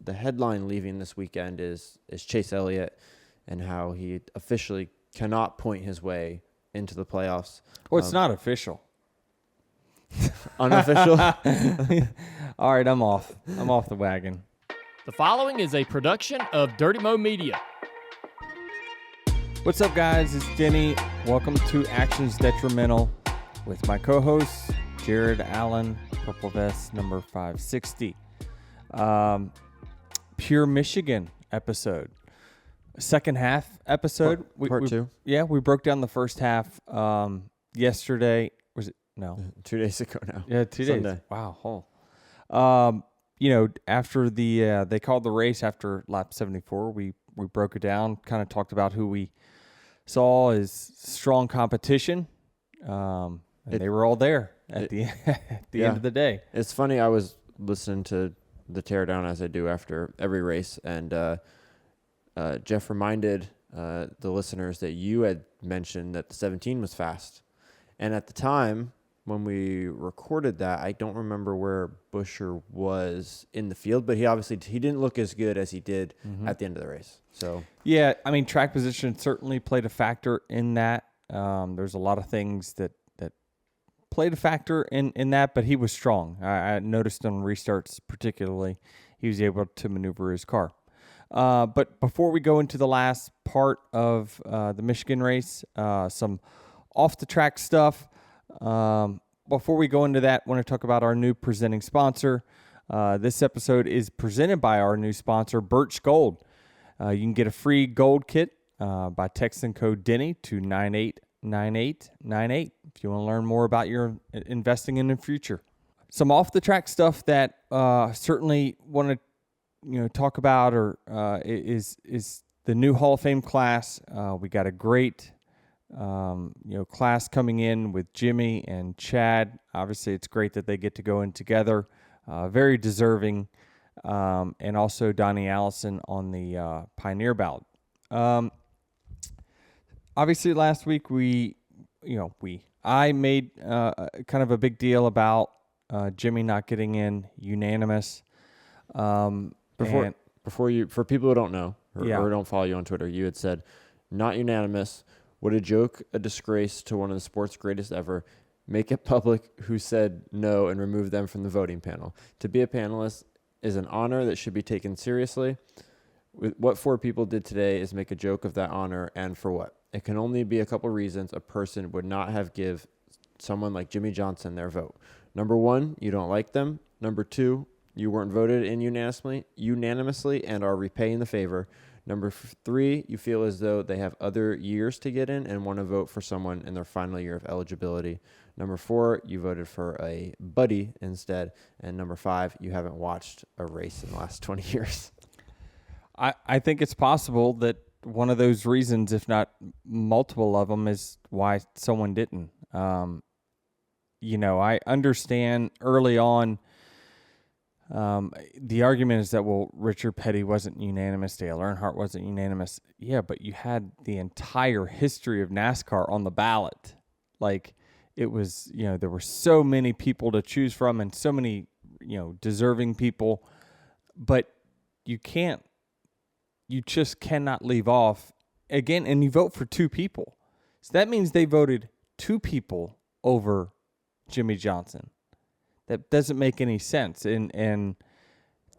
the headline leaving this weekend is Chase Elliott and how he officially cannot point his way into the playoffs. Well, it's not official. Unofficial? All right, I'm off. I'm off the wagon. The following is a production of Dirty Mo Media. What's up, guys? It's Denny. Welcome to Actions Detrimental with my co-host, Jared Allen, Purple Vest number 560. Pure Michigan episode. Second half episode. Part two. Yeah, we broke down the first half yesterday. Was it? No. 2 days ago now. Yeah, 2 days. Sunday. Wow. After they called the race after lap 74, we broke it down, kind of talked about who we saw as strong competition. They were all there at the end of the day. It's funny. I was listening to the teardown as I do after every race, and Jeff reminded the listeners that you had mentioned that the 17 was fast. And at the time when we recorded that, I don't remember where Buescher was in the field, but he didn't look as good as he did at the end of the race. So yeah, I mean, track position certainly played a factor in that. There's a lot of things that played a factor in that, but he was strong. I noticed on restarts particularly, he was able to maneuver his car. But before we go into the last part of the Michigan race, some off-the-track stuff. Before we go into that, I want to talk about our new presenting sponsor. This episode is presented by our new sponsor, Birch Gold. You can get a free gold kit by texting code Denny to 989898 if you want to learn more about your investing in the future. Some off-the-track stuff that certainly want to talk about is the new Hall of Fame class. We got a great class coming in with Jimmy and Chad. Obviously, it's great that they get to go in together. Very deserving. And also Donnie Allison on the Pioneer ballot. Obviously, last week I made kind of a big deal about Jimmy not getting in unanimous. for people who don't know or don't follow you on Twitter, you had said not unanimous. What a joke, a disgrace to one of the sport's greatest ever. Make it public who said no and remove them from the voting panel. To be a panelist is an honor that should be taken seriously. What four people did today is make a joke of that honor, and for what? It can only be a couple reasons a person would not have give someone like Jimmy Johnson their vote. Number one, you don't like them. Number two, you weren't voted in unanimously and are repaying the favor. Number three, you feel as though they have other years to get in and want to vote for someone in their final year of eligibility. Number four, you voted for a buddy instead. And number five, you haven't watched a race in the last 20 years. I think it's possible that one of those reasons, if not multiple of them, is why someone didn't. I understand early on the argument is that, well, Richard Petty wasn't unanimous, Dale Earnhardt wasn't unanimous. Yeah, but you had the entire history of NASCAR on the ballot. Like, it was, there were so many people to choose from and so many, deserving people. But you just cannot leave off, again, and you vote for two people. So that means they voted two people over Jimmy Johnson. That doesn't make any sense. And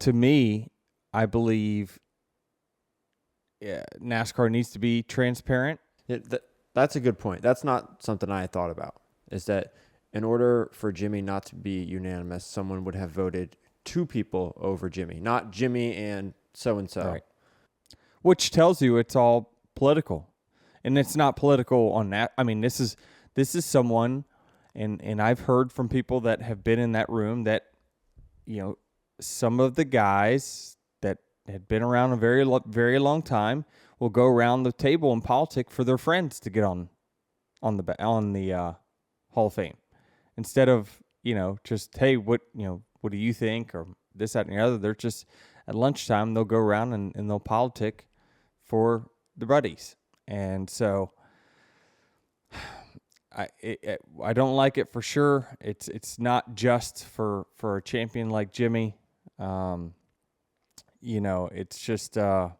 to me, I believe NASCAR needs to be transparent. Yeah, that's a good point. That's not something I had thought about, is that in order for Jimmy not to be unanimous, someone would have voted two people over Jimmy, not Jimmy and so-and-so. Right. Which tells you it's all political. And it's not political on that. I mean, this is someone... And I've heard from people that have been in that room that, some of the guys that had been around a very, very long time will go around the table and politic for their friends to get on the Hall of Fame, instead of just, hey, what do you think, or this, that, and the other. They're just at lunchtime they'll go around and they'll politic for the buddies, and so. I don't like it for sure. It's not just for a champion like Jimmy. it's just it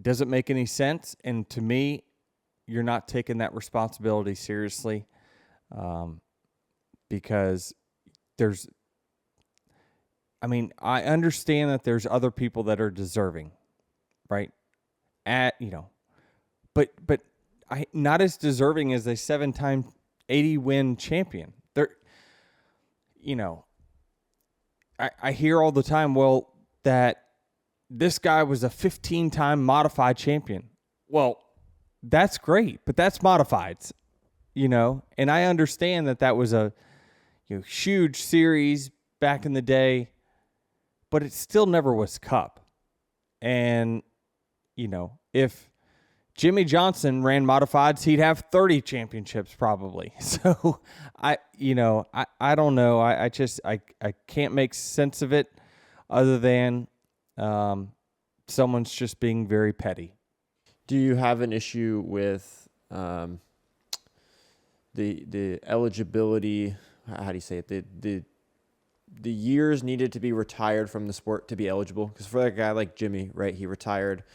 doesn't make any sense. And to me, you're not taking that responsibility seriously, because I understand that there's other people that are deserving, right? But not as deserving as a 7-time 80-win champion. I hear all the time, well, that this guy was a 15-time modified champion. Well, that's great, but that's modifieds, and I understand that was a huge series back in the day, but it still never was Cup. And, if Jimmy Johnson ran modifieds, he'd have 30 championships probably. So I don't know. I can't make sense of it other than someone's just being very petty. Do you have an issue with the eligibility? How do you say it? The years needed to be retired from the sport to be eligible? Because for a guy like Jimmy, right, he retired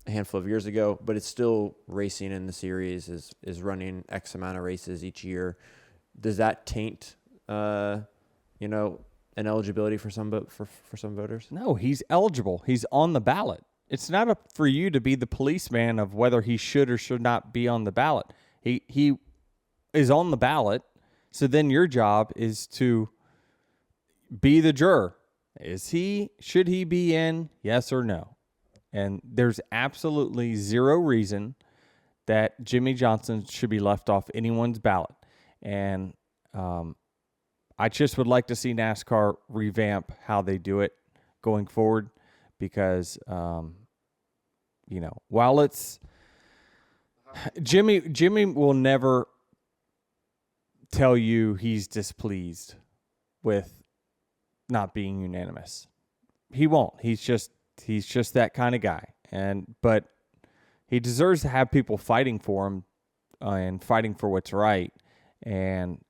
a handful of years ago, but it's still racing in the series, is running X amount of races each year. Does that taint, an eligibility for some voters? No, he's eligible. He's on the ballot. It's not up for you to be the policeman of whether he should or should not be on the ballot. He is on the ballot, so then your job is to be the juror. Should he be in? Yes or no? And there's absolutely zero reason that Jimmy Johnson should be left off anyone's ballot. And I just would like to see NASCAR revamp how they do it going forward, because, while it's Jimmy will never tell you he's displeased with not being unanimous. He won't. He's just that kind of guy. But he deserves to have people fighting for him and fighting for what's right. And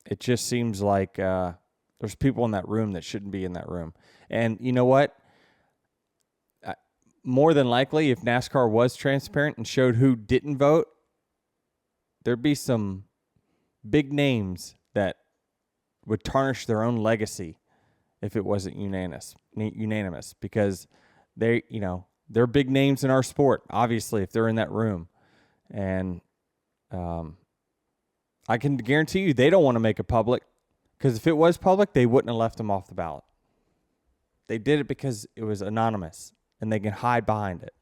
it just seems like there's people in that room that shouldn't be in that room. And you know what? More than likely, if NASCAR was transparent and showed who didn't vote, there'd be some big names that would tarnish their own legacy if it wasn't unanimous, because they're big names in our sport, obviously, if they're in that room. And I can guarantee you they don't want to make it public, because if it was public, they wouldn't have left them off the ballot. They did it because it was anonymous, and they can hide behind it.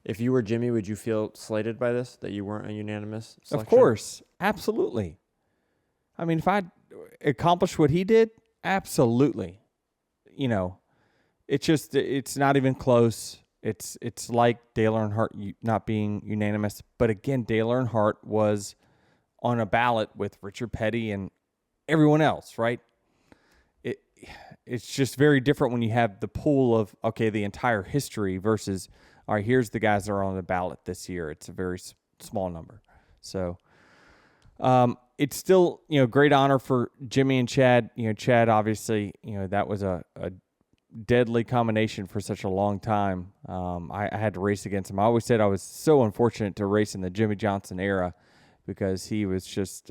If you were Jimmy, would you feel slighted by this, that you weren't a unanimous selection? Of course. Absolutely. I mean, if I accomplished what he did, absolutely. It's not even close. It's like Dale Earnhardt not being unanimous. But again, Dale Earnhardt was on a ballot with Richard Petty and everyone else, right? It's just very different when you have the pool of, the entire history versus, all right, here's the guys that are on the ballot this year. It's a very small number. So it's still, great honor for Jimmy and Chad. Chad, obviously, that was a deadly combination for such a long time. I had to race against him. I always said I was so unfortunate to race in the Jimmy Johnson era, because he was just,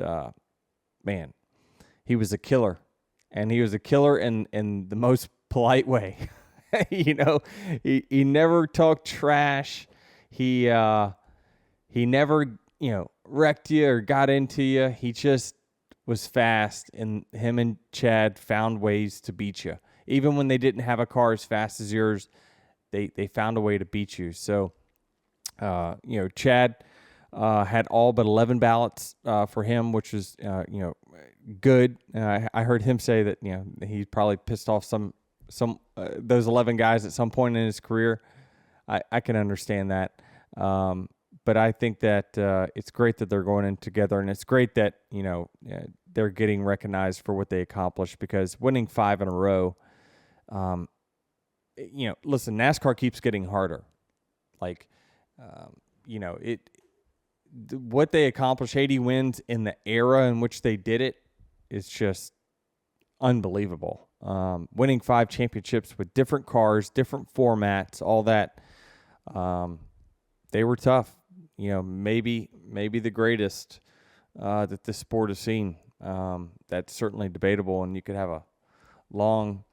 he was a killer. And he was a killer in the most polite way. He never talked trash. He never, wrecked you or got into you. He just was fast, and him and Chad found ways to beat you. Even when they didn't have a car as fast as yours, they found a way to beat you. So, Chad had all but 11 ballots for him, which was, good. I heard him say that, he probably pissed off some those 11 guys at some point in his career. I can understand that. But I think that it's great that they're going in together, and it's great that, they're getting recognized for what they accomplished, because winning 5 in a row, listen, NASCAR keeps getting harder. Like, what they accomplished, 80 wins in the era in which they did it, is just unbelievable. winning 5 championships with different cars, different formats, all that. They were tough. Maybe the greatest that this sport has seen. That's certainly debatable, and you could have a long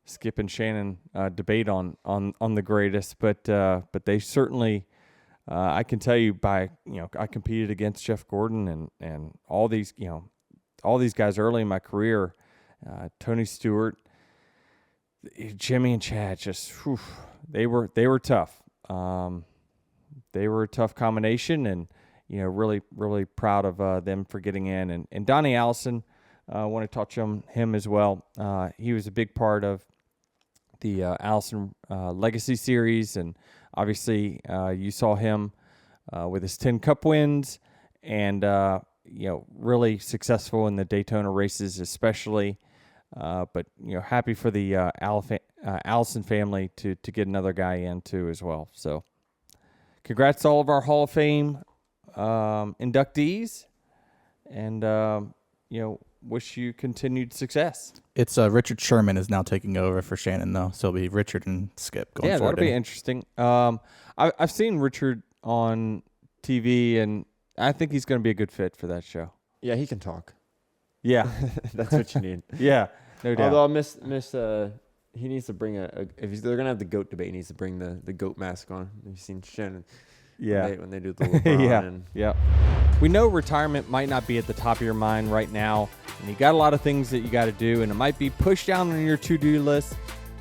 Skip and Shannon debate on the greatest, but they certainly. I can tell you I competed against Jeff Gordon and all these guys early in my career, Tony Stewart, Jimmy and Chad, they were tough. They were a tough combination, and really, really proud of them for getting in. And Donnie Allison, I want to touch on him as well. He was a big part of the Allison Legacy Series, and obviously you saw him with his 10 Cup wins, and really successful in the Daytona races, especially. But happy for the Allison family to get another guy in too as well. So, congrats to all of our Hall of Fame inductees, and wish you continued success. It's Richard Sherman is now taking over for Shannon, though, so it'll be Richard and Skip going forward. Yeah, that'll be interesting. I've seen Richard on TV, and I think he's going to be a good fit for that show. Yeah, he can talk. Yeah, that's what you need. Yeah, no doubt. Although I'll miss he needs to bring if they're gonna have the goat debate, he needs to bring the goat mask on. Have you seen Shannon? Yeah, when they do the LeBron yeah. We know retirement might not be at the top of your mind right now, and you got a lot of things that you got to do, and it might be pushed down on your to-do list.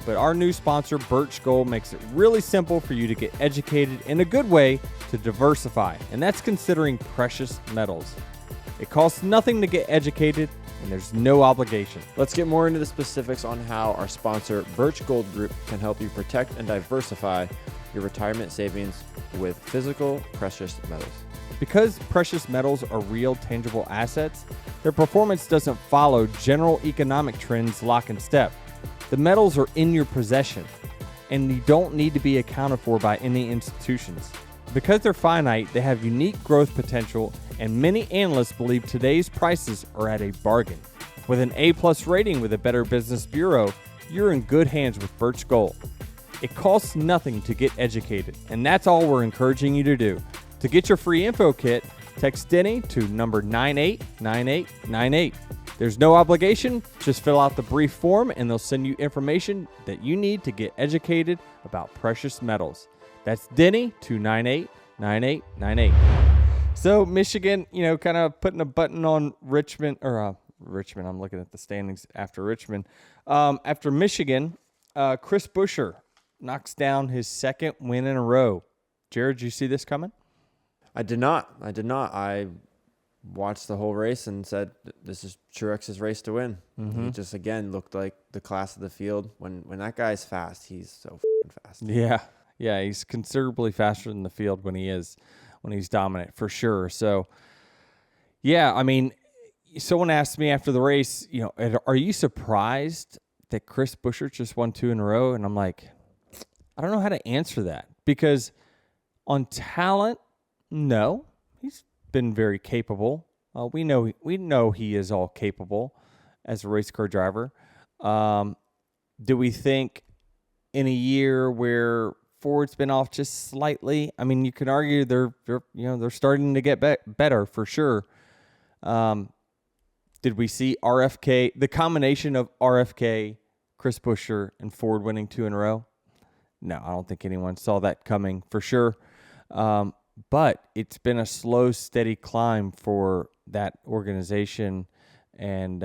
But our new sponsor, Birch Gold, makes it really simple for you to get educated in a good way to diversify, and that's considering precious metals. It costs nothing to get educated, and there's no obligation. Let's get more into the specifics on how our sponsor, Birch Gold Group, can help you protect and diversify your retirement savings with physical precious metals. Because precious metals are real, tangible assets, their performance doesn't follow general economic trends lock and step. The metals are in your possession, and you don't need to be accounted for by any institutions. Because they're finite, they have unique growth potential, and many analysts believe today's prices are at a bargain. With an A+ rating with a Better Business Bureau, you're in good hands with Birch Gold. It costs nothing to get educated, and that's all we're encouraging you to do. To get your free info kit, text Denny to number 989898. There's no obligation, just fill out the brief form and they'll send you information that you need to get educated about precious metals. That's Denny to 989898. So Michigan, kind of putting a button on Richmond, I'm looking at the standings after Richmond. After Michigan, Chris Buescher knocks down his second win in a row. Jared, did you see this coming? I did not. I watched the whole race and said, this is Truex's race to win. Mm-hmm. He just, again, looked like the class of the field. When that guy's fast, he's so fast. Yeah, he's considerably faster than the field when he's dominant, for sure. So, yeah, I mean, someone asked me after the race, are you surprised that Chris Buescher just won 2 in a row? And I'm like, I don't know how to answer that, because on talent, no, he's been very capable. We know he is all capable as a race car driver. Do we think in a year where Ford's been off just slightly? I mean, you can argue they're starting to get better for sure. Did we see RFK, the combination of RFK, Chris Buescher, and Ford winning 2 in a row? No, I don't think anyone saw that coming for sure. But it's been a slow, steady climb for that organization, and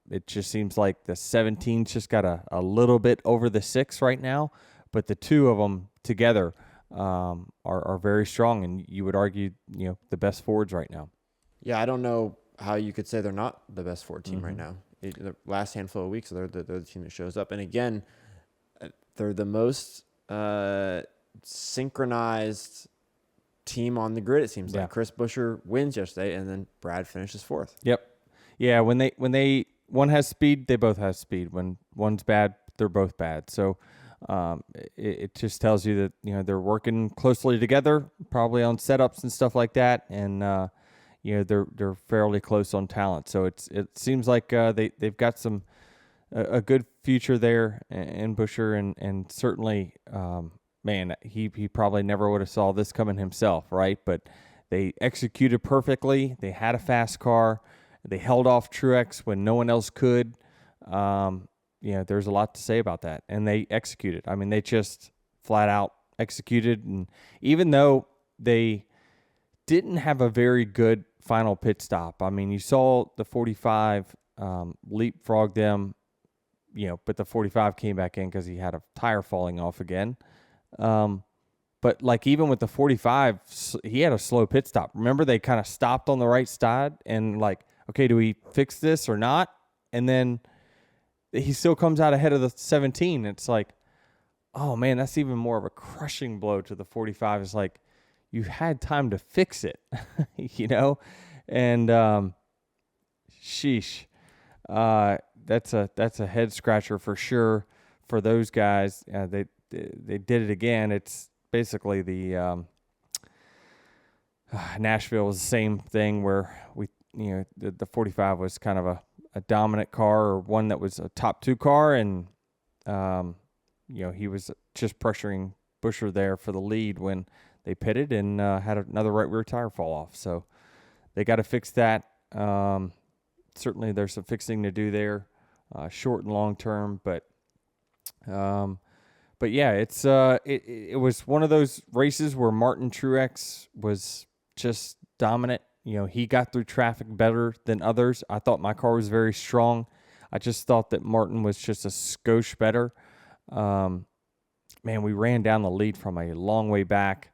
it just seems like the 17's just got a little bit over the 6 right now, but the 2 of them together are very strong, and you would argue, the best Fords right now. Yeah, I don't know how you could say they're not the best Ford team right now. The last handful of weeks, they're the team that shows up, and again, they're the most synchronized team on the grid, it seems like. Chris Buescher wins yesterday, and then Brad finishes 4th. Yep. Yeah, when one has speed, they both have speed. When one's bad, they're both bad. So it just tells you that they're working closely together, probably on setups and stuff like that, and they're fairly close on talent. So it seems like they've got some a good future there in Buescher, and certainly, man, he probably never would have saw this coming himself, right? But they executed perfectly. They had a fast car. They held off Truex when no one else could. There's a lot to say about that. And they executed. I mean, they just flat out executed. And even though they didn't have a very good final pit stop, I mean, you saw the 45 leapfrog them, but the 45 came back in because he had a tire falling off again. But like even with the 45, he had a slow pit stop. Remember, they kind of stopped on the right side and like, okay, do we fix this or not? And then he still comes out ahead of the 17. It's like, oh man, that's even more of a crushing blow to the 45. It's like, you had time to fix it, and sheesh. That's a head scratcher for sure for those guys. They did it again. It's basically the Nashville was the same thing where the 45 was kind of a dominant car, or one that was a top 2 car, and he was just pressuring Buescher there for the lead when they pitted and had another right rear tire fall off. So they got to fix that. Certainly there's some fixing to do there, short and long term, but yeah, it's it was one of those races where Martin Truex was just dominant. He got through traffic better than others. I thought my car was very strong. I just thought that Martin was just a skosh better. Man, we ran down the lead from a long way back.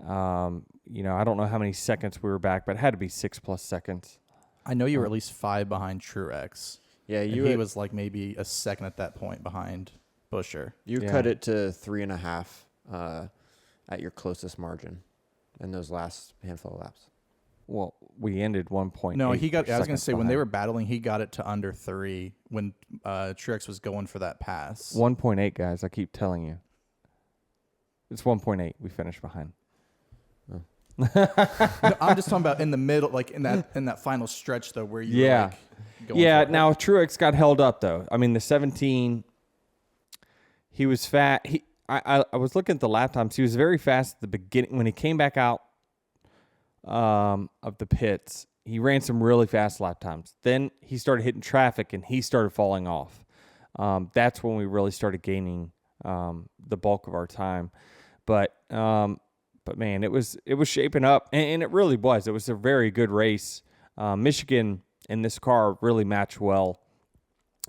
I don't know how many seconds we were back, but it had to be 6+ seconds. I know you were at least 5 behind Truex. Yeah, he was like maybe a second at that point behind Buescher. You cut it to 3.5 at your closest margin in those last handful of laps. Well, we ended 1.8. No, he got. I was going to say, when they behind. were battling, he got it to under 3 when Truex was going for that pass. 1.8, guys. I keep telling you. It's 1.8. We finished behind. No, I'm just talking about in the middle, like in that final stretch though, where you yeah, going yeah. for it. Now Truex got held up though. I mean, the 17, he was fat. I was looking at the lap times. He was very fast at the beginning when he came back out of the pits. He ran some really fast lap times. Then he started hitting traffic and he started falling off. That's when we really started gaining the bulk of our time. But man, it was shaping up, and it really was. It was a very good race. Michigan and this car really match well,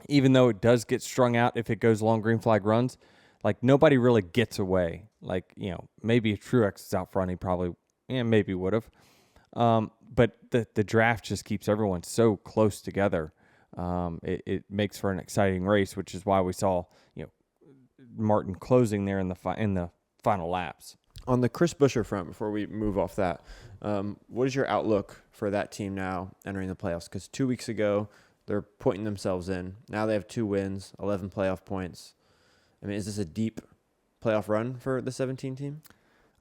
even though it does get strung out if it goes long green flag runs. Like nobody really gets away. Like maybe if Truex is out front, he probably maybe would have. But the draft just keeps everyone so close together. It makes for an exciting race, which is why we saw Martin closing there in the final laps. On the Chris Buescher front, before we move off that, what is your outlook for that team now entering the playoffs? Because 2 weeks ago, they're putting themselves in. Now they have 2 wins, 11 playoff points. I mean, is this a deep playoff run for the 17 team?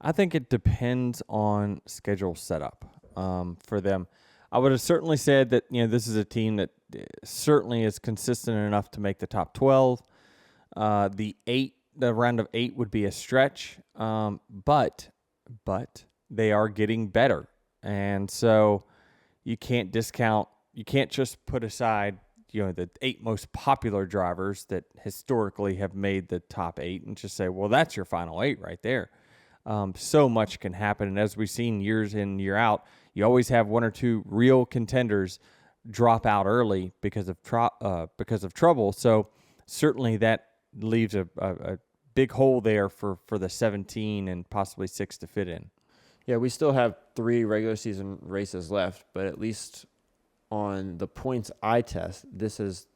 I think it depends on schedule setup for them. I would have certainly said that this is a team that certainly is consistent enough to make the top 12. The round of 8 would be a stretch, but they are getting better, and so you can't discount. You can't just put aside the 8 most popular drivers that historically have made the top 8 and just say, well, that's your final 8 right there. So much can happen, and as we've seen years in, year out, you always have 1 or 2 real contenders drop out early because of trouble. So certainly that leaves a big hole there for the 17 and possibly 6 to fit in. Yeah, we still have 3 regular season races left, but at least on the points eye test, this has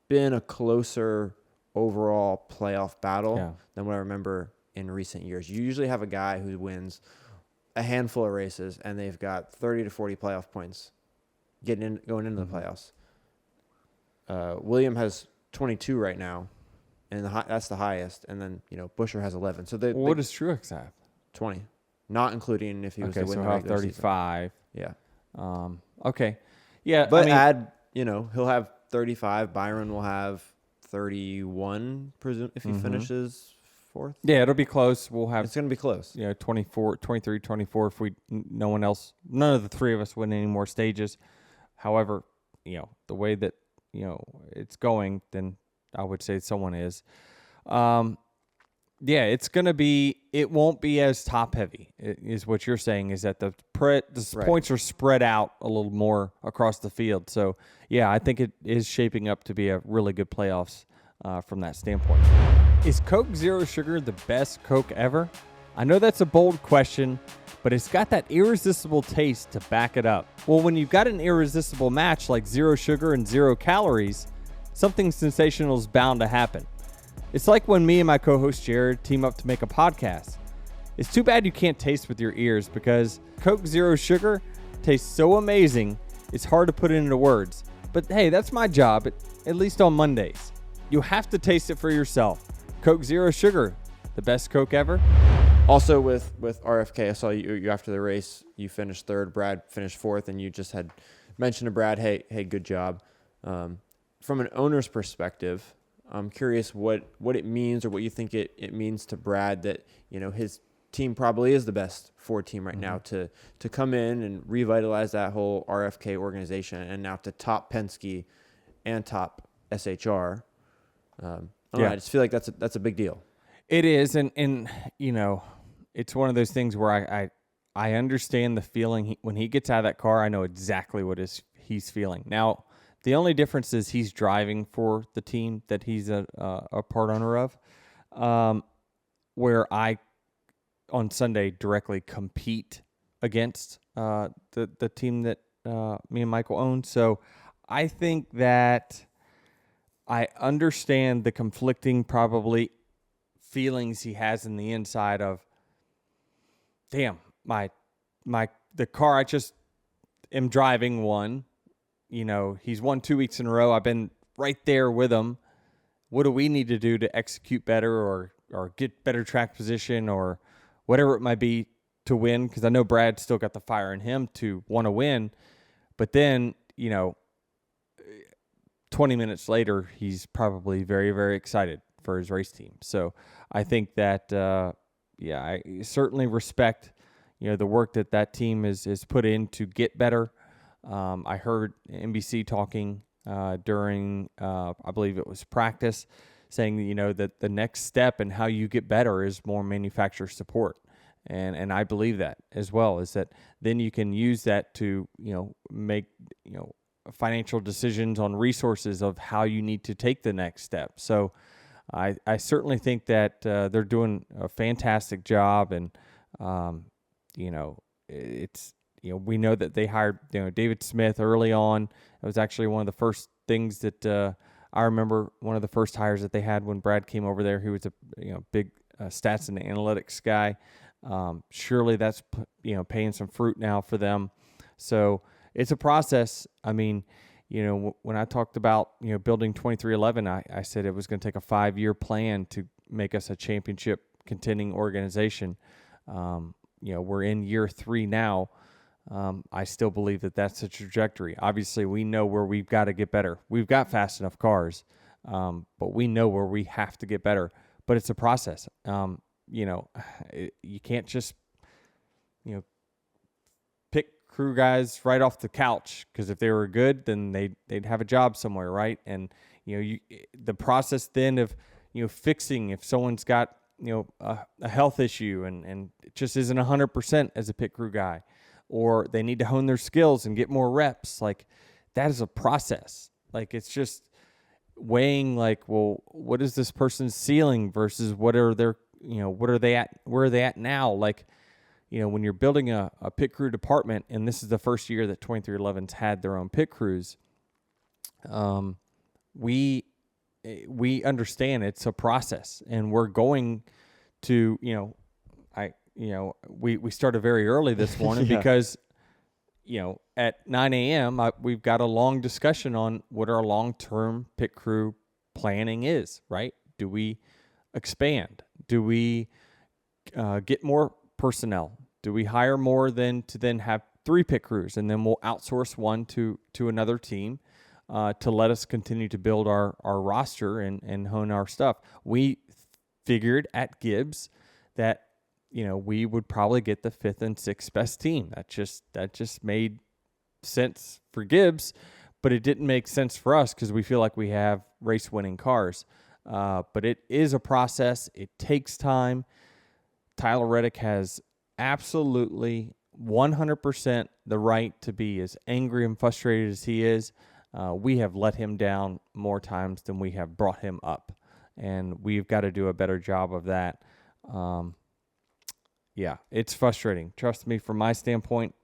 been a closer overall playoff battle than what I remember in recent years. You usually have a guy who wins a handful of races and they've got 30 to 40 playoff points going into the playoffs. William has 22 right now, and that's the highest. And then Buescher has 11. So what does Truex have? 20, not including if he was to win the regular 35. Season. Yeah. Okay. Yeah. But he'll have 35. Byron will have 31, if he finishes fourth. Yeah, it'll be close. We'll have it's going to be close. 24, 23, 24 if none of the three of us win any more stages. However, the way that it's going, then I would say someone is. It's going to be. It won't be as top heavy. Is what you're saying? Is that the points are spread out a little more across the field? So yeah, I think it is shaping up to be a really good playoffs from that standpoint. Is Coke Zero Sugar the best Coke ever? I know that's a bold question, but it's got that irresistible taste to back it up. Well, when you've got an irresistible match like zero sugar and 0 calories, something sensational is bound to happen. It's like when me and my co-host Jared team up to make a podcast. It's too bad you can't taste with your ears because Coke Zero Sugar tastes so amazing, it's hard to put it into words. But hey, that's my job, at least on Mondays. You have to taste it for yourself. Coke Zero Sugar, the best Coke ever. Also with RFK, I saw you after the race. You finished third. Brad finished fourth, and you just had mentioned to Brad, hey, good job. From an owner's perspective, I'm curious what it means or what you think it means to Brad that his team probably is the best Ford team right now to come in and revitalize that whole RFK organization and now to top Penske and top SHR. I just feel like that's a big deal. It is, and it's one of those things where I understand the feeling. When he gets out of that car, I know exactly what he's feeling. Now, the only difference is he's driving for the team that he's a part owner of, where I, on Sunday, directly compete against the team that me and Michael own. So I think that I understand the conflicting probably feelings he has in the inside of, damn, the car I just am driving won. He's won 2 weeks in a row. I've been right there with him. What do we need to do to execute better or get better track position or whatever it might be to win? Because I know Brad's still got the fire in him to want to win. But then, 20 minutes later, he's probably very, very excited for his race team. So I think that, I certainly respect, the work that team is put in to get better. I heard NBC talking during, I believe it was practice, saying that the next step in how you get better is more manufacturer support. And I believe that as well, is that then you can use that to, make, financial decisions on resources of how you need to take the next step. So I certainly think that they're doing a fantastic job. And, it's, we know that they hired, David Smith early on. It was actually one of the first things that I remember, one of the first hires that they had when Brad came over there. He was a big stats and analytics guy. Surely that's paying some fruit now for them. So it's a process. I mean, when I talked about building 2311, I said it was going to take a 5-year plan to make us a championship contending organization. We're in year 3 now. I still believe that that's a trajectory. Obviously, we know where we've got to get better. We've got fast enough cars, but we know where we have to get better. But it's a process. You can't just, pick crew guys right off the couch, because if they were good, then they'd have a job somewhere, right? And the process then of fixing if someone's got a health issue and it just isn't 100% as a pit crew guy, or they need to hone their skills and get more reps. Like, that is a process. Like, it's just weighing, like, well, what is this person's ceiling versus what are their, where are they at now? Like, when you're building a pit crew department, and this is the first year that 2311's had their own pit crews, we understand it's a process, and we're going to, we started very early this morning because, at 9 a.m., we've got a long discussion on what our long-term pit crew planning is, right? Do we expand? Do we get more personnel? Do we hire more than to then have 3 pit crews, and then we'll outsource one to another team? to let us continue to build our roster and hone our stuff. We figured at Gibbs that, we would probably get the 5th and 6th best team. That just made sense for Gibbs, but it didn't make sense for us because we feel like we have race-winning cars. But it is a process. It takes time. Tyler Reddick has absolutely 100% the right to be as angry and frustrated as he is. We have let him down more times than we have brought him up, and we've got to do a better job of that. Yeah, it's frustrating. Trust me, from my standpoint,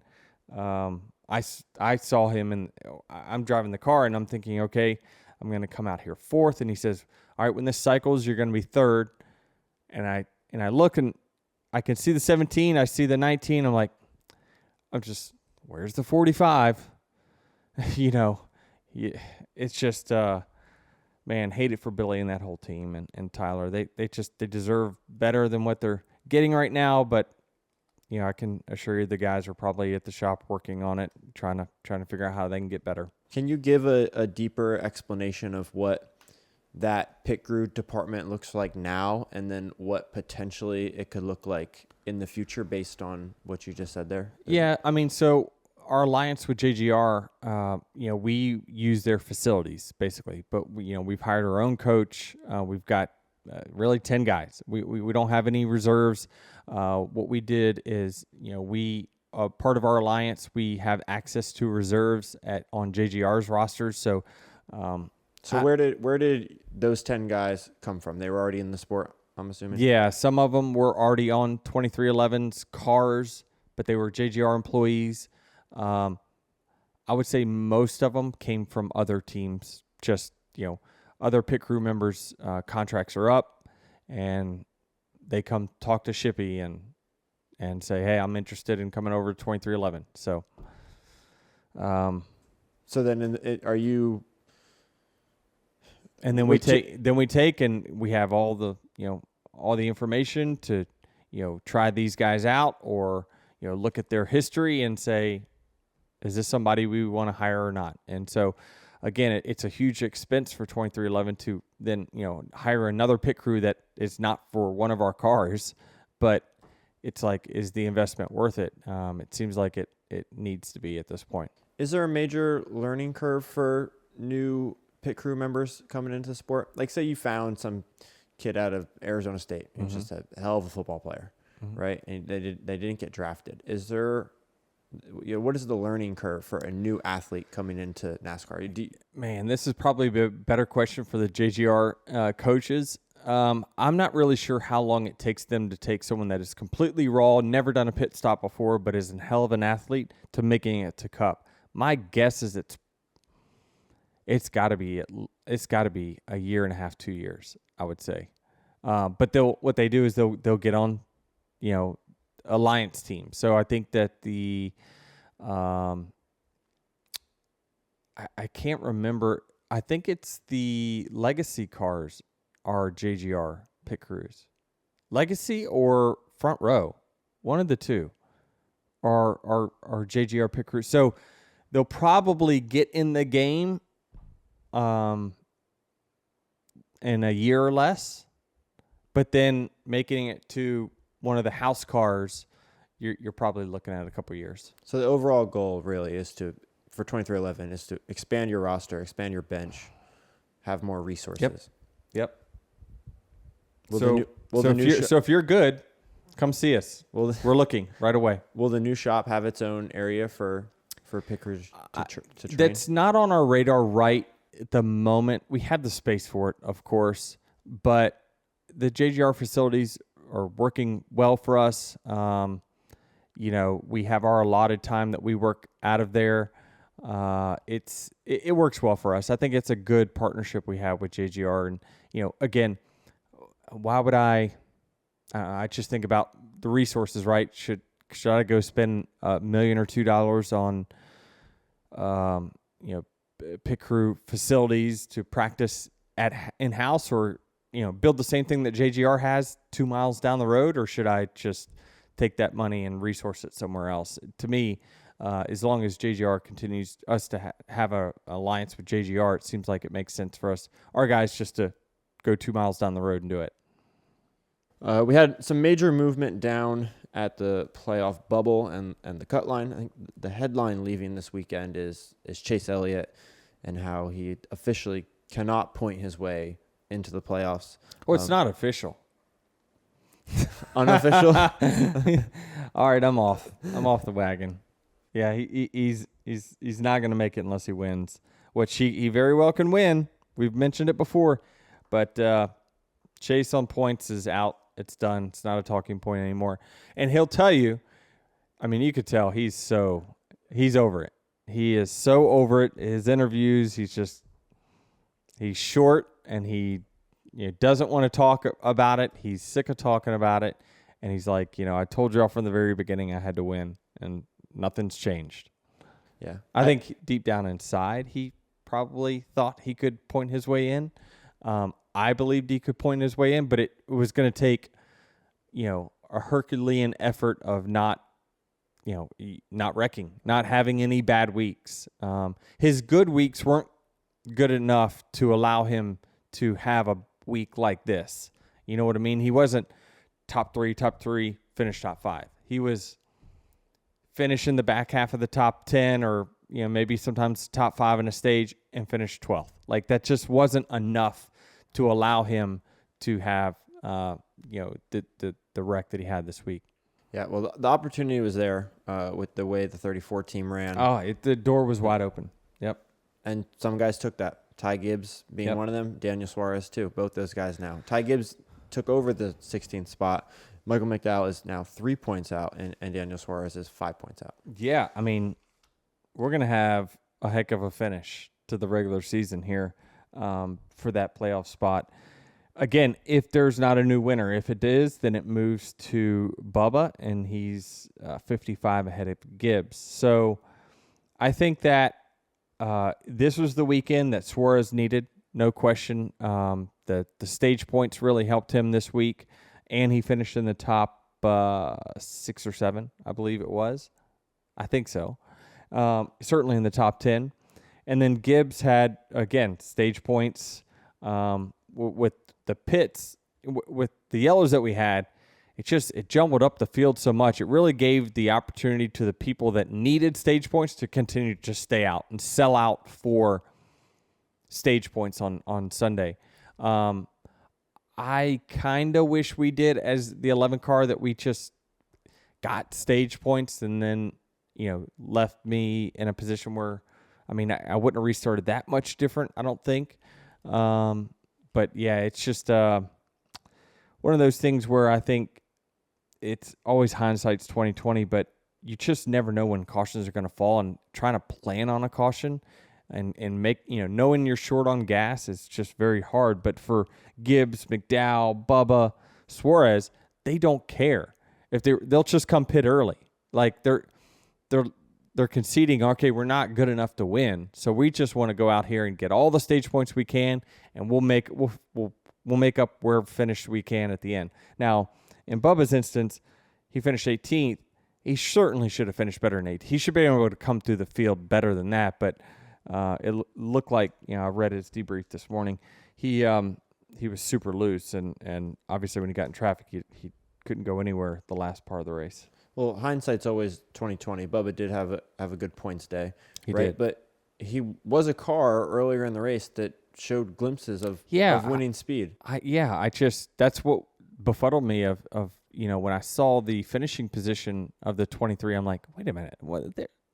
I saw him, and I'm driving the car, and I'm thinking, okay, I'm going to come out here 4th, and he says, all right, when this cycles, you're going to be 3rd, and I look, and I can see the 17, I see the 19, where's the 45? It's just, man, hate it for Billy and that whole team and Tyler. They deserve better than what they're getting right now, but I can assure you the guys are probably at the shop working on it, trying to figure out how they can get better. Can you give a deeper explanation of what that pit crew department looks like now, and then what potentially it could look like in the future based on what you just said there? Yeah, so our alliance with JGR, we use their facilities basically, but we've hired our own coach. We've got really 10 guys. We don't have any reserves. What we did is, part of our alliance, we have access to reserves on JGR's rosters. So where did those 10 guys come from? They were already in the sport, I'm assuming? Yeah, some of them were already on 2311's cars, but they were JGR employees. I would say most of them came from other teams, just, other pit crew members' contracts are up, and they come talk to Shippy and say, hey, I'm interested in coming over to 2311. So, so then are you? And then we take and we have all the information to, try these guys out, or, look at their history and say, is this somebody we want to hire or not? And so, again, it's a huge expense for 2311 to then, hire another pit crew that is not for one of our cars, but it's like, is the investment worth it? It seems like it needs to be at this point. Is there a major learning curve for new pit crew members coming into the sport? Like, say you found some kid out of Arizona State who's just a hell of a football player, right? And they didn't get drafted. Is there, what is the learning curve for a new athlete coming into NASCAR? Man, this is probably a better question for the JGR coaches. I'm not really sure how long it takes them to take someone that is completely raw, never done a pit stop before, but is a hell of an athlete, to making it to Cup. My guess is it's got to be a year and a half, 2 years, I would say. But what they do is they'll get on, alliance team. So I think that I can't remember. I think it's the Legacy cars are JGR pit crews. Legacy or Front Row, one of the two are JGR pit crews. So they'll probably get in the game in a year or less, but then making it to one of the house cars, you're probably looking at a couple of years. So the overall goal really is for 2311 is to expand your roster, expand your bench, have more resources. Yep. So if you're good, come see us. We're looking right away. Will the new shop have its own area for pickers to train? That's not on our radar right at the moment. We have the space for it, of course, but the JGR facilities are working well for us. We have our allotted time that we work out of there. It works well for us. I think it's a good partnership we have with JGR. And, again, why would I just think about the resources, right? Should I go spend $1 million or $2 on, pit crew facilities to practice at in-house, or, build the same thing that JGR has 2 miles down the road? Or should I just take that money and resource it somewhere else? To me, as long as JGR continues us to have a alliance with JGR, it seems like it makes sense for us, our guys, just to go 2 miles down the road and do it. We had some major movement down at the playoff bubble and the cut line. I think the headline leaving this weekend is Chase Elliott and how he officially cannot point his way into the playoffs. Well, it's not official. Unofficial? All right, I'm off the wagon. Yeah, he's not going to make it unless he wins, which he very well can win. We've mentioned it before, but Chase on points is out. It's done. It's not a talking point anymore. And he'll tell you, I mean, you could tell he's over it. He is so over it. His interviews, he's short and he doesn't want to talk about it. He's sick of talking about it. And he's like, I told you all from the very beginning I had to win, and nothing's changed. Yeah. I think deep down inside, he probably thought he could point his way in. I believed he could point his way in, but it was going to take, a Herculean effort of not wrecking, not having any bad weeks. His good weeks weren't good enough to allow him to have a week like this. You know what I mean? He wasn't top three, finish top 5. He was finishing the back half of the top 10 or, maybe sometimes top 5 in a stage and finish 12th. Like, that just wasn't enough to allow him to have, the wreck that he had this week. Yeah, well, the opportunity was there with the way the 34 team ran. Oh, the door was wide open. Yep. And some guys took that. Ty Gibbs being one of them, Daniel Suarez too. Both those guys now. Ty Gibbs took over the 16th spot. Michael McDowell is now 3 points out, and Daniel Suarez is 5 points out. Yeah, I mean, we're going to have a heck of a finish to the regular season here for that playoff spot. Again, if there's not a new winner. If it is, then it moves to Bubba, and he's 55 ahead of Gibbs. So I think that this was the weekend that Suarez needed, no question. The stage points really helped him this week, and he finished in the top 6 or 7, I believe it was. I think so. Certainly in the top 10. And then Gibbs had, again, stage points with the pits, with the yellows that we had. It jumbled up the field so much. It really gave the opportunity to the people that needed stage points to continue to just stay out and sell out for stage points on Sunday. I kind of wish we did as the 11 car, that we just got stage points and then, left me in a position where, I wouldn't have restarted that much different, I don't think. But yeah, it's just one of those things where I think it's always hindsight's 20/20, but you just never know when cautions are going to fall, and trying to plan on a caution and make, knowing you're short on gas is just very hard. But for Gibbs, McDowell, Bubba, Suarez, they don't care. If they'll just come pit early. Like they're conceding, okay, we're not good enough to win, so we just want to go out here and get all the stage points we can, and we'll make up where finish we can at the end. Now, in Bubba's instance, he finished 18th. He certainly should have finished better than 8th. He should be able to come through the field better than that, but it looked like, I read his debrief this morning. He was super loose, and obviously when he got in traffic, he couldn't go anywhere the last part of the race. Well, hindsight's always 20/20. Bubba did have a good points day, he right? did. But he was a car earlier in the race that showed glimpses of winning speed. That's what befuddled me of when I saw the finishing position of the 23. I'm like, wait a minute,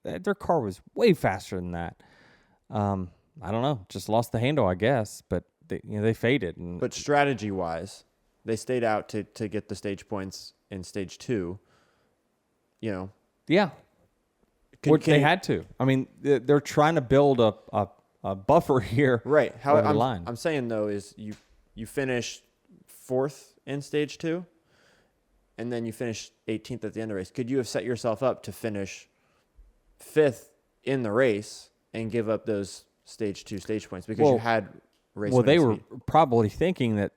their car was way faster than that. I don't know, just lost the handle, I guess. But they faded. But strategy wise, they stayed out to get the stage points in stage 2. Yeah. They had to. They're trying to build a buffer here. Right. How I'm saying, though, is you finish 4th in stage 2, and then you finish 18th at the end of the race. Could you have set yourself up to finish 5th in the race and give up those stage 2 stage points because you had race? Well, they were probably thinking that,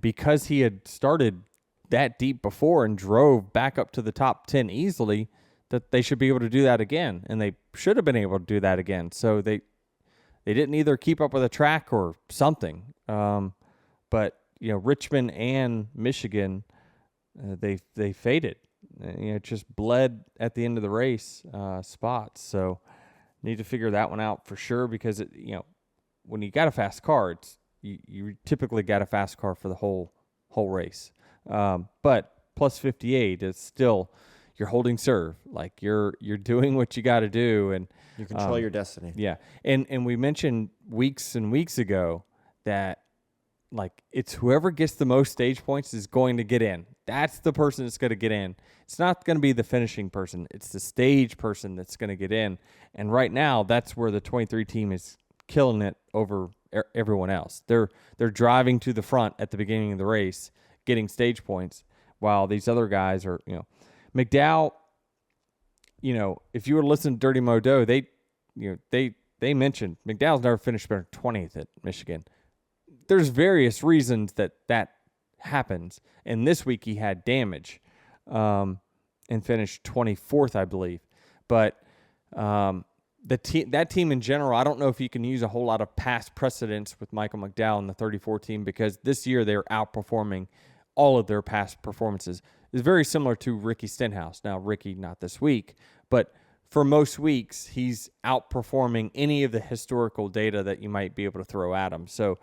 because he had started that deep before and drove back up to the top 10 easily, that they should be able to do that again, and they should have been able to do that again. So they didn't either keep up with the track or something. But Richmond and Michigan, they faded. Just bled at the end of the race spots. So need to figure that one out for sure, because when you got a fast car, you typically got a fast car for the whole race. But plus 58 is still, you're holding serve, like you're doing what you got to do, and you control your destiny. Yeah, and we mentioned weeks and weeks ago that like it's whoever gets the most stage points is going to get in. That's the person that's going to get in. It's not going to be the finishing person. It's the stage person that's going to get in. And right now, that's where the 23 team is killing it over everyone else. They're driving to the front at the beginning of the race, getting stage points, while these other guys are, McDowell. If you were listening to Dirty Modo, they mentioned McDowell's never finished better than 20th at Michigan. There's various reasons that happens, and this week he had damage, and finished 24th, I believe. But that team in general, I don't know if you can use a whole lot of past precedents with Michael McDowell and the 34 team, because this year they're outperforming all of their past performances. It's very similar to Ricky Stenhouse. Now, Ricky, not this week, but for most weeks, he's outperforming any of the historical data that you might be able to throw at him. So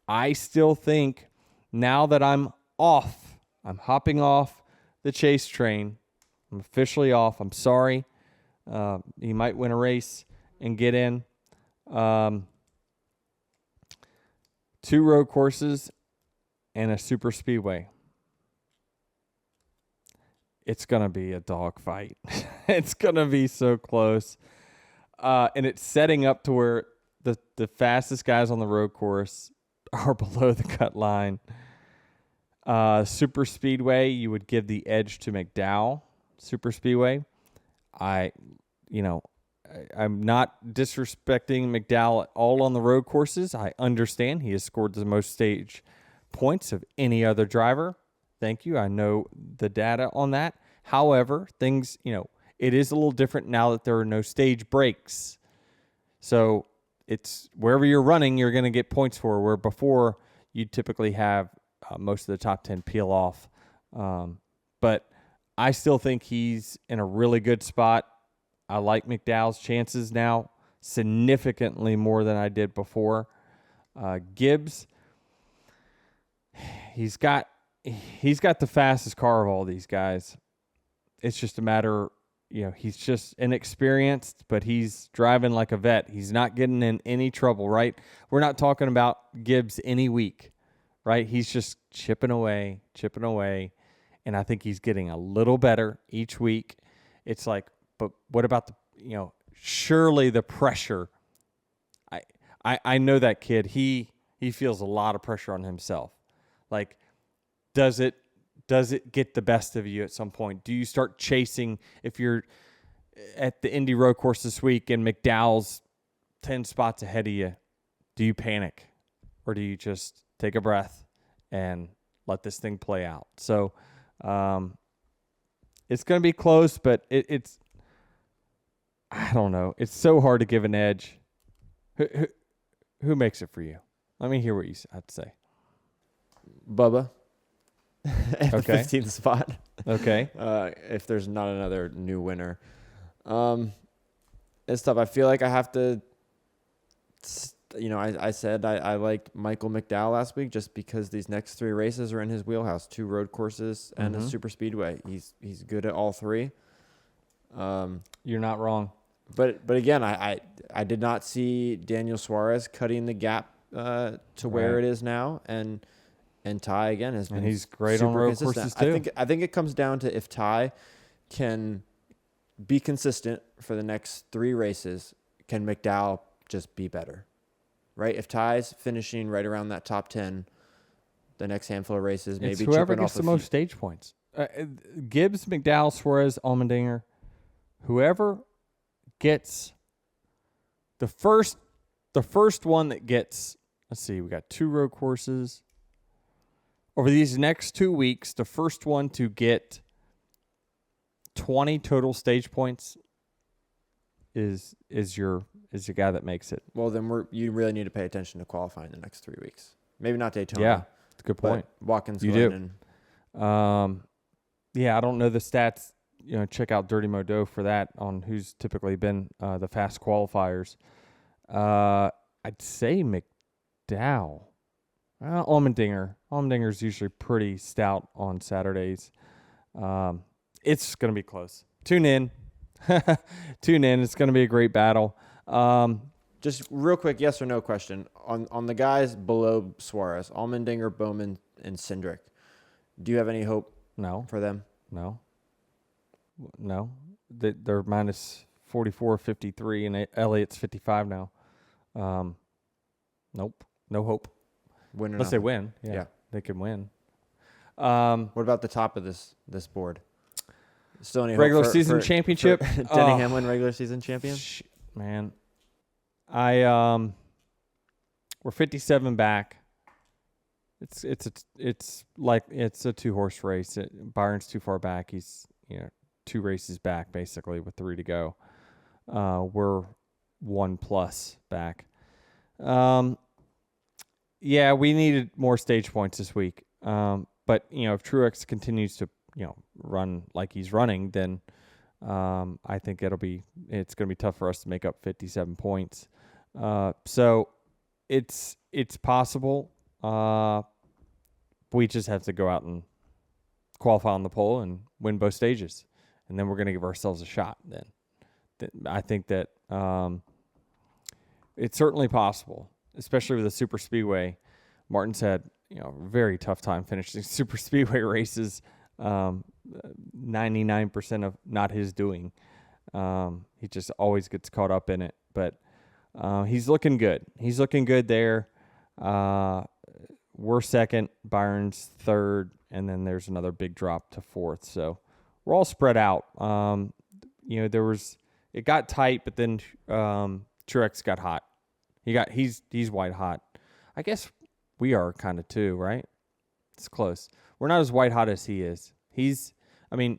I still think, now that I'm hopping off the chase train. I'm officially off. I'm sorry. He might win a race and get in. 2 road courses and a super speedway. It's going to be a dogfight. It's going to be so close. And it's setting up to where the fastest guys on the road course are below the cut line. Super speedway, you would give the edge to McDowell. Super speedway. I'm not disrespecting McDowell at all on the road courses. I understand he has scored the most stage points of any other driver. Thank you. I know the data on that. However, things, it is a little different now that there are no stage breaks. So it's wherever you're running, you're going to get points for, where before you'd typically have most of the top 10 peel off. But I still think he's in a really good spot. I like McDowell's chances now significantly more than I did before. Gibbs, he's got the fastest car of all these guys. It's just a matter, he's just inexperienced, but he's driving like a vet. He's not getting in any trouble, right? We're not talking about Gibbs any week, right? He's just chipping away. And I think he's getting a little better each week. It's like, but what about surely the pressure. I know that kid, he feels a lot of pressure on himself. Like, does it get the best of you at some point? Do you start chasing, if you're at the Indy Road Course this week and McDowell's 10 spots ahead of you, do you panic? Or do you just take a breath and let this thing play out? So it's going to be close, but it's I don't know. It's so hard to give an edge. Who makes it for you? Let me hear what you have to say. Bubba. At Okay. the 15th spot. Okay. If there's not another new winner. It's tough. I feel like I have to, I said I liked Michael McDowell last week just because these next 3 races are in his wheelhouse. 2 road courses and a super speedway. He's good at all 3. You're not wrong. But again, I did not see Daniel Suarez cutting the gap to where it is now, and Ty again has been, and he's great super on road consistent. courses too. I think it comes down to if Ty can be consistent for the next 3 races, can McDowell just be better, right? If Ty's finishing right around that top 10, the next handful of races, maybe it's whoever chipping gets off the most stage points. Gibbs, McDowell, Suarez, Allmendinger, whoever gets the first one that gets, let's see, we got 2 road courses. Over these next 2 weeks, the first one to get 20 total stage points is your guy that makes it. Well, then you really need to pay attention to qualifying the next 3 weeks. Maybe not Daytona. Yeah, that's a good point. Watkins, You Glen, do. Yeah, I don't know the stats. Check out Dirty Modo for that on who's typically been the fast qualifiers. I'd say McDowell. Allmendinger. Allmendinger's usually pretty stout on Saturdays. It's going to be close. Tune in. Tune in. It's going to be a great battle. Just real quick, yes or no question. On the guys below Suarez, Allmendinger, Bowman, and Cindric, do you have any hope for them? No. They're minus 44, 53, and Elliott's 55 now. Nope. No hope. Win or Unless they nothing. win. Yeah. They can win. What about the top of this board? Still any Regular hope season championship? Denny Hamlin, regular season champion? Man. We're 57 back. It's a 2-horse race. Byron's too far back. He's 2 races back basically with 3 to go. We're 1+ back. Yeah, we needed more stage points this week. But if Truex continues to run like he's running, then I think it's going to be tough for us to make up 57 points. So it's possible. We just have to go out and qualify on the pole and win both stages, and then we're going to give ourselves a shot. Then I think that it's certainly possible, especially with the super speedway. Martin's had a very tough time finishing super speedway races. 99% of not his doing. He just always gets caught up in it, but he's looking good. He's looking good there. We're second, Byron's third, and then there's another big drop to fourth. So we're all spread out. It got tight, but then Truex got hot. He's white hot. I guess we are kind of too, right? It's close. We're not as white hot as he is. He's been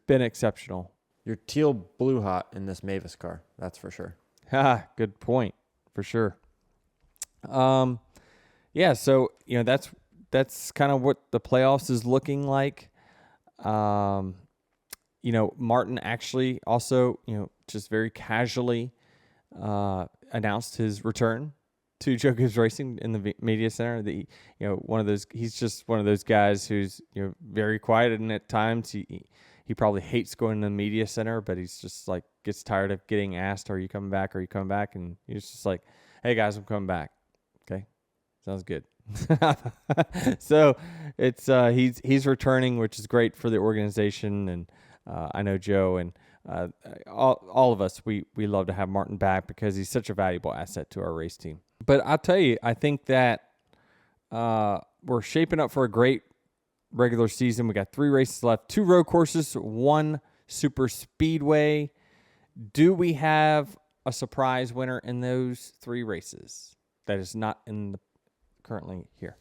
exceptional. You're teal blue hot in this Mavis car. That's for sure. Good point. For sure. Yeah, so that's kind of what the playoffs is looking like. Martin actually also, just very casually announced his return to Joe Gibbs Racing in the media center. He's just one of those guys who's very quiet, and at times he probably hates going to the media center, but he's just like gets tired of getting asked, "Are you coming back? Are you coming back?" And he's just like, "Hey guys, I'm coming back." Okay, sounds good. So it's he's returning, which is great for the organization, and I know Joe and all of us we love to have Martin back because he's such a valuable asset to our race team. But I'll tell you, I think that we're shaping up for a great regular season. We got 3 races left, 2 road courses, 1 super speedway. Do we have a surprise winner in those 3 races that is not in the currently here?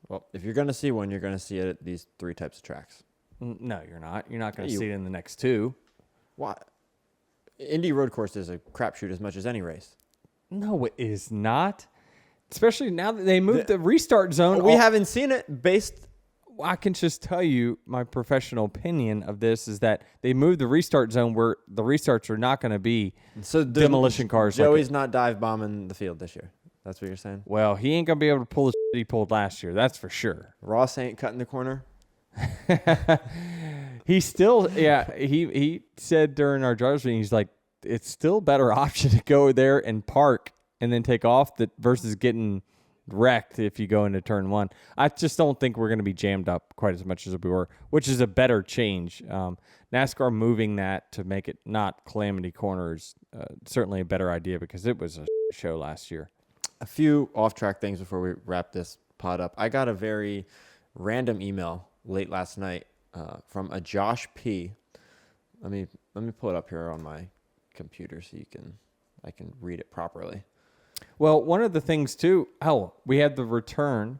Well, if you're going to see one, you're going to see it at these 3 types of tracks. No, you're not. You're not going to see it in the next 2. Why? Indy Road Course is a crapshoot as much as any race. No, it is not. Especially now that they moved the restart zone. We haven't seen it based. I can just tell you my professional opinion of this is that they moved the restart zone where the restarts are not going to be demolition cars. Joey's not dive bombing the field this year. That's what you're saying? Well, he ain't going to be able to pull the shit he pulled last year. That's for sure. Ross ain't cutting the corner. He still, he said during our driver's meeting, he's like, it's still a better option to go there and park and then take off versus getting wrecked if you go into turn 1. I just don't think we're going to be jammed up quite as much as we were, which is a better change. NASCAR moving that to make it not calamity corners, certainly a better idea because it was a show last year. A few off-track things before we wrap this pod up. I got a very random email late last night from a Josh P. Let me pull it up here on my computer so I can read it properly. Well, one of the things too, we had the return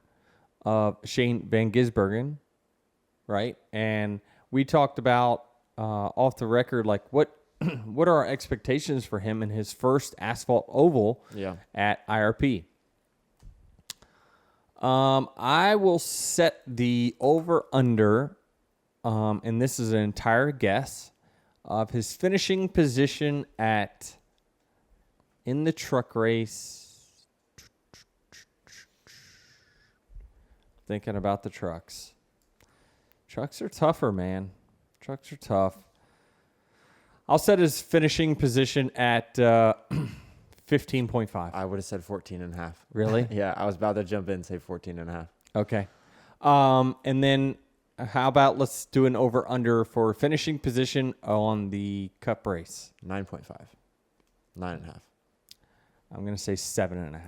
of Shane Van Gisbergen, right? And we talked about off the record, like what what are our expectations for him in his first asphalt oval at IRP? I will set the over-under, and this is an entire guess, of his finishing position in the truck race. Thinking about the trucks. Trucks are tougher, man. Trucks are tough. I'll set his finishing position at 15.5. I would have said 14.5. Really? Yeah, I was about to jump in and say 14.5. Okay. And then how about let's do an over-under for finishing position on the Cup race? 9.5. 9.5. I'm going to say 7.5.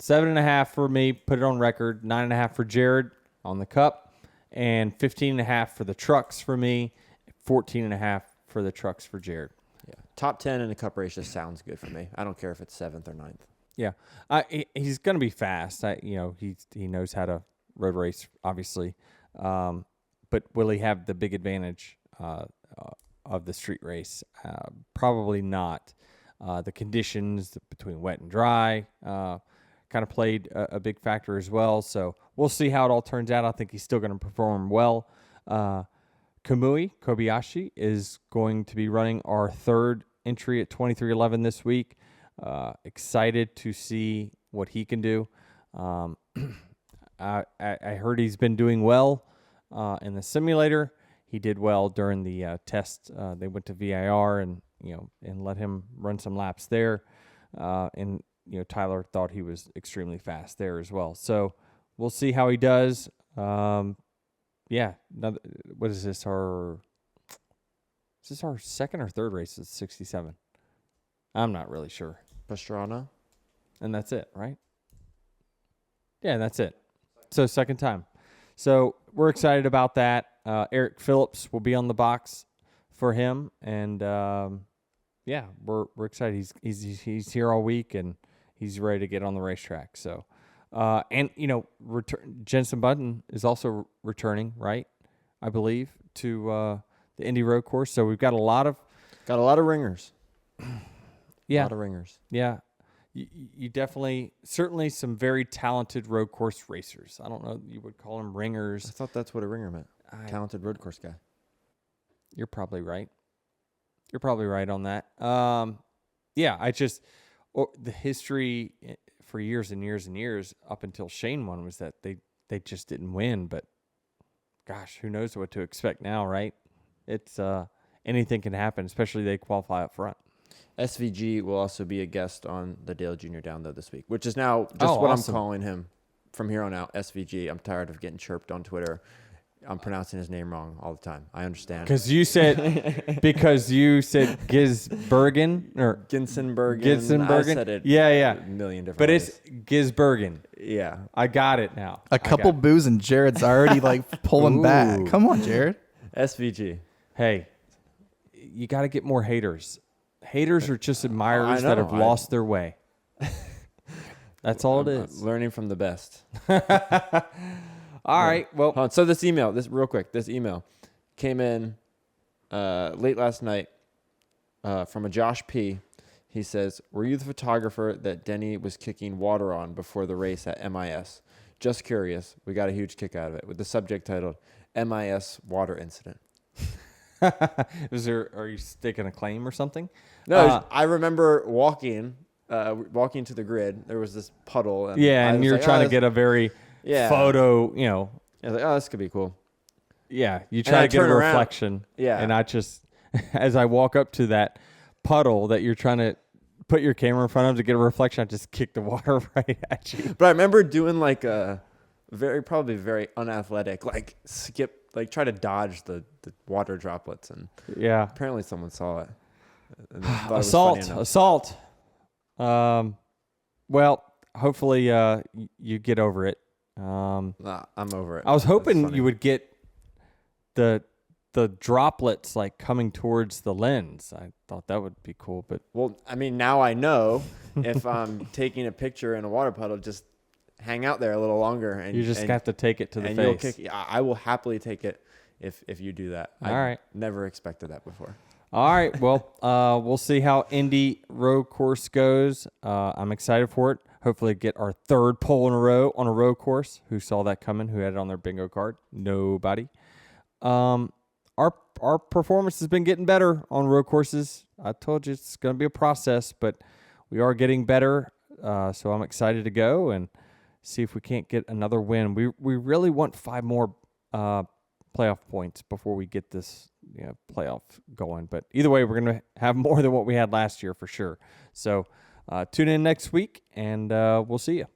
7.5 for me. Put it on record. 9.5 for Jared on the Cup. And 15.5 for the trucks for me. 14.5 for the trucks for Jared. Yeah. Top 10 in the Cup race just sounds good for me. I don't care if it's 7th or 9th. Yeah. He's going to be fast. He knows how to road race, obviously. But will he have the big advantage of the street race? Probably not. The conditions between wet and dry kind of played a big factor as well. So we'll see how it all turns out. I think he's still going to perform well. Kamui Kobayashi is going to be running our third entry at 2311 this week. Excited to see what he can do. I heard he's been doing well in the simulator. He did well during the test. They went to VIR and let him run some laps there. And Tyler thought he was extremely fast there as well. So we'll see how he does. Yeah. What is this? Is this our second or third race at 67? I'm not really sure. Pastrana. And that's it, right? Yeah, that's it. So second time. So we're excited about that. Eric Phillips will be on the box for him. And, we're excited. He's here all week, and he's ready to get on the racetrack. So, Jensen Button is also returning, right? I believe to the Indy Road Course. So we've got a lot of ringers. Yeah, a lot of ringers. Yeah, you definitely, certainly some very talented road course racers. I don't know you would call them ringers. I thought that's what a ringer meant. Talented road course guy. You're probably right. You're probably right on that. The history for years and years and years up until Shane won was that they just didn't win. But gosh, who knows what to expect now, right? It's anything can happen, especially they qualify up front. SVG will also be a guest on the Dale Jr. Down Low this week, which is now just what awesome. I'm calling him from here on out. SVG. I'm tired of getting chirped on Twitter. I'm pronouncing his name wrong all the time. I understand. Because you said Gisbergen or Ginsenbergen. I said it a million different ways. It's Gisbergen. Yeah. I got it now. A couple boos and Jared's already pulling back. Come on, Jared. SVG. Hey, you got to get more haters. Haters are just admirers that have lost their way. That's all it is. Learning from the best. All right. Well, so this email came in late last night from a Josh P. He says, "Were you the photographer that Denny was kicking water on before the race at MIS? Just curious. We got a huge kick out of it with the subject titled MIS Water Incident." Are you staking a claim or something? No, I remember walking to the grid. There was this puddle. And and you're trying to get a very photo, I was like, oh, this could be cool. Yeah, you try to get a reflection. Yeah. And I just, as I walk up to that puddle that you're trying to put your camera in front of to get a reflection, I just kick the water right at you. But I remember doing a probably very unathletic, try to dodge the water droplets. And apparently someone saw it. And Assault. Well, hopefully you get over it. I'm over it. I was hoping you would get the droplets coming towards the lens. I thought that would be cool, but now I know if I'm taking a picture in a water puddle, just hang out there a little longer, and you just have to take it to the face. I will happily take it if you do that. All right. Never expected that before. All right. Well, we'll see how Indy Road Course goes. I'm excited for it. Hopefully get our third pole in a row on a road course. Who saw that coming? Who had it on their bingo card? Nobody. Our performance has been getting better on road courses. I told you it's going to be a process, but we are getting better. So I'm excited to go and see if we can't get another win. We really want 5 more playoff points before we get this playoff going. But either way, we're going to have more than what we had last year for sure. So tune in next week, and we'll see you.